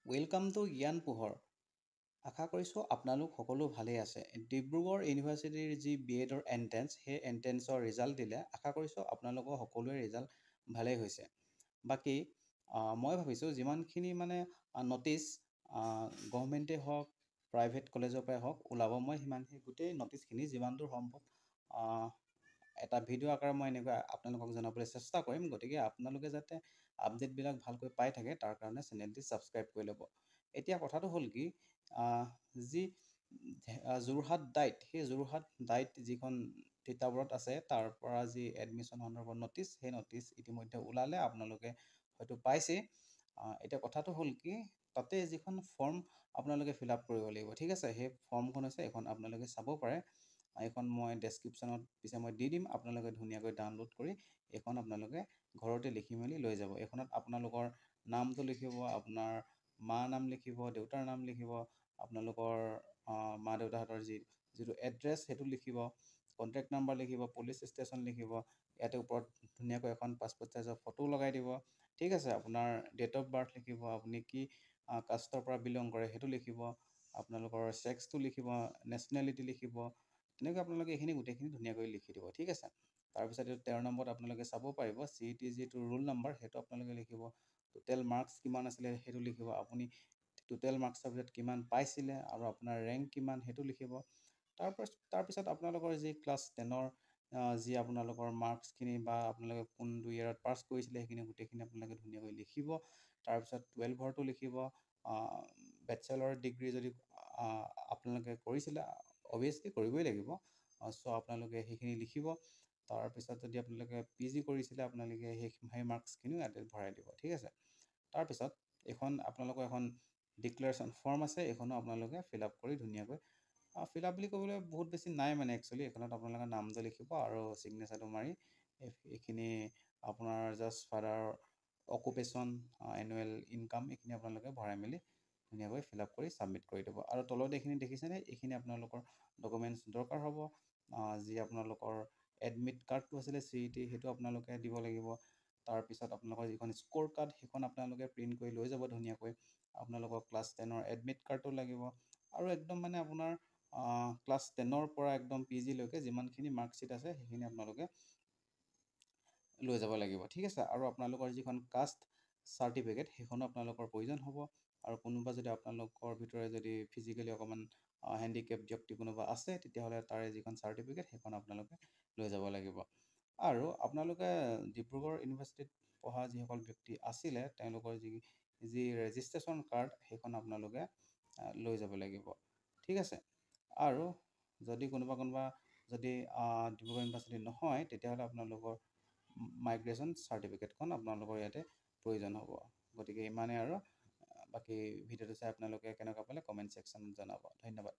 Welcome to জ্ঞান পোহৰ। আশা কৰিছোঁ আপোনালোক সকলো ভালেই আছে। ডিব্ৰুগড় ইউনিভাৰ্চিটিৰ যি BEdৰ এণ্ট্ৰেঞ্চ, সেই এণ্ট্ৰেঞ্চৰ ৰিজাল্ট দিলে। আশা কৰিছোঁ আপোনালোকৰ সকলোৰে ৰিজাল্ট ভালেই হৈছে। বাকী মই ভাবিছোঁ যিমানখিনি মানে ন'টিচ গভৰ্ণমেণ্টেই হওক, প্ৰাইভেট কলেজৰ পৰাই হওক ওলাব, মই সিমানখিনি গোটেই ন'টিচখিনি যিমান দূৰ সম্ভৱ এটা ভিডিঅ' আকাৰে মই এনেকৈ আপোনালোকক জনাবলৈ চেষ্টা কৰিম। গতিকে আপোনালোকে যাতে আপডেটবিলাক ভালকৈ পাই থাকে তাৰ কাৰণে চেনেলটি ছাবস্ক্ৰাইব কৰি ল'ব। এতিয়া কথাটো হ'ল কি, যি যোৰহাট ডাইট, সেই যোৰহাট ডাইট যিখন তিতাবৰত আছে তাৰ পৰা যি এডমিশ্যন সন্দৰ্ভত ন'টিচ, সেই ন'টিচ ইতিমধ্যে ওলালে, আপোনালোকে হয়তো পাইছেই। এতিয়া কথাটো হ'ল কি, তাতে যিখন ফৰ্ম আপোনালোকে ফিল আপ কৰিব লাগিব, ঠিক আছে। সেই ফৰ্মখন হৈছে এইখন, আপোনালোকে চাব পাৰে। এইখন মই ডেছক্ৰিপশ্যনত পিছে মই দি দিম, আপোনালোকে ধুনীয়াকৈ ডাউনলোড কৰি এইখন আপোনালোকে ঘৰতে লিখি মেলি লৈ যাব। এইখনত আপোনালোকৰ নামটো লিখিব, আপোনাৰ মাৰ নাম লিখিব, দেউতাৰ নাম লিখিব, আপোনালোকৰ মা দেউতাহঁতৰ যিটো এড্ৰেছ সেইটো লিখিব, কণ্টেক্ট নাম্বাৰ লিখিব, পুলিচ ষ্টেচন লিখিব। ইয়াতে ওপৰত ধুনীয়াকৈ এখন পাছপৰ্ট চাইজৰ ফটো লগাই দিব, ঠিক আছে। আপোনাৰ ডেট অফ বাৰ্থ লিখিব, আপুনি কি কাষ্টৰ পৰা বিলং কৰে সেইটো লিখিব, আপোনালোকৰ ছেক্সটো লিখিব, নেশ্যনেলিটি লিখিব। তেনেকৈ আপোনালোকে এইখিনি গোটেইখিনি ধুনীয়াকৈ লিখি দিব, ঠিক আছে। তাৰপিছত এইটো 13 নম্বৰত আপোনালোকে চাব পাৰিব CET যিটো ৰোল নাম্বাৰ, সেইটো আপোনালোকে লিখিব। টোটেল মাৰ্কছ কিমান আছিলে সেইটো লিখিব, আপুনি টোটেল মাৰ্কছৰ ভিতৰত কিমান পাইছিলে আৰু আপোনাৰ ৰেংক কিমান সেইটো লিখিব। তাৰপিছত আপোনালোকৰ যি ক্লাছ 10ৰ যি আপোনালোকৰ মাৰ্কছখিনি বা আপোনালোকে কোনটো ইয়েৰত পাছ কৰিছিলে সেইখিনি গোটেইখিনি আপোনালোকে ধুনীয়াকৈ লিখিব। তাৰপিছত 12ৰটো লিখিব। বেচেলৰ ডিগ্ৰী যদি আপোনালোকে কৰিছিলে, অভিয়াছলি কৰিবই লাগিব, চ' আপোনালোকে সেইখিনি লিখিব। তাৰপিছত যদি আপোনালোকে PG কৰিছিলে, আপোনালোকে সেই মাৰ্কছখিনিও ইয়াতে ভৰাই দিব, ঠিক আছে। তাৰপিছত এইখন আপোনালোকৰ এখন ডিক্লেৰেশ্যন ফৰ্ম আছে, এইখনো আপোনালোকে ফিল আপ কৰি ধুনীয়াকৈ ফিল আপ বুলি ক'বলৈ বহুত বেছি নাই মানে একচুৱেলি। এইখনত আপোনালোকে নামটো লিখিব আৰু ছিগনেচাৰটো মাৰি এইখিনি আপোনাৰ জাষ্ট ফাদাৰৰ অকুপেশ্যন, এনুৱেল ইনকাম, এইখিনি আপোনালোকে ভৰাই মেলি ধুনীয়াকৈ ফিল আপ কৰি ছাবমিট কৰি দিব। আৰু তলত এইখিনি দেখিছেনে, এইখিনি আপোনালোকৰ ডকুমেণ্টছ দৰকাৰ হ'ব। যি আপোনালোকৰ এডমিট কাৰ্ডটো আছিলে CET, সেইটো আপোনালোকে দিব লাগিব। তাৰপিছত আপোনালোকৰ যিখন স্ক'ৰ কাৰ্ড, সেইখন আপোনালোকে প্ৰিণ্ট কৰি লৈ যাব ধুনীয়াকৈ। আপোনালোকৰ ক্লাছ 10ৰ এডমিট কাৰ্ডটো লাগিব। আৰু একদম মানে আপোনাৰ ক্লাছ 10ৰ পৰা একদম PG লৈকে যিমানখিনি মাৰ্কশ্বিট আছে সেইখিনি আপোনালোকে লৈ যাব লাগিব, ঠিক আছে। আৰু আপোনালোকৰ যিখন কাষ্ট চাৰ্টিফিকেট, সেইখনো আপোনালোকৰ প্ৰয়োজন হ'ব। আৰু কোনোবা যদি আপোনালোকৰ ভিতৰে যদি ফিজিকেলি অকণমান হেণ্ডিকেপ ব্যক্তি কোনোবা আছে, তেতিয়াহ'লে তাৰে যিখন চাৰ্টিফিকেট সেইখন আপোনালোকে লৈ যাব লাগিব। আৰু আপোনালোকে ডিব্ৰুগড় ইউনিভাৰ্চিটিত পঢ়া যিসকল ব্যক্তি আছিলে, তেওঁলোকৰ যি ৰেজিষ্ট্ৰেশ্যন কাৰ্ড, সেইখন আপোনালোকে লৈ যাব লাগিব, ঠিক আছে। আৰু যদি কোনোবা যদি ডিব্ৰুগড় ইউনিভাৰ্চিটি নহয়, তেতিয়াহ'লে আপোনালোকৰ মাইগ্ৰেশ্যন চাৰ্টিফিকেটখন আপোনালোকৰ ইয়াতে প্ৰয়োজন হ'ব। গতিকে ইমানেই আৰু। বাকী ভিডিঅ'টো চাই আপোনালোকে কেনেকুৱা পালে কমেণ্ট ছেকশ্যনত জনাব। ধন্যবাদ।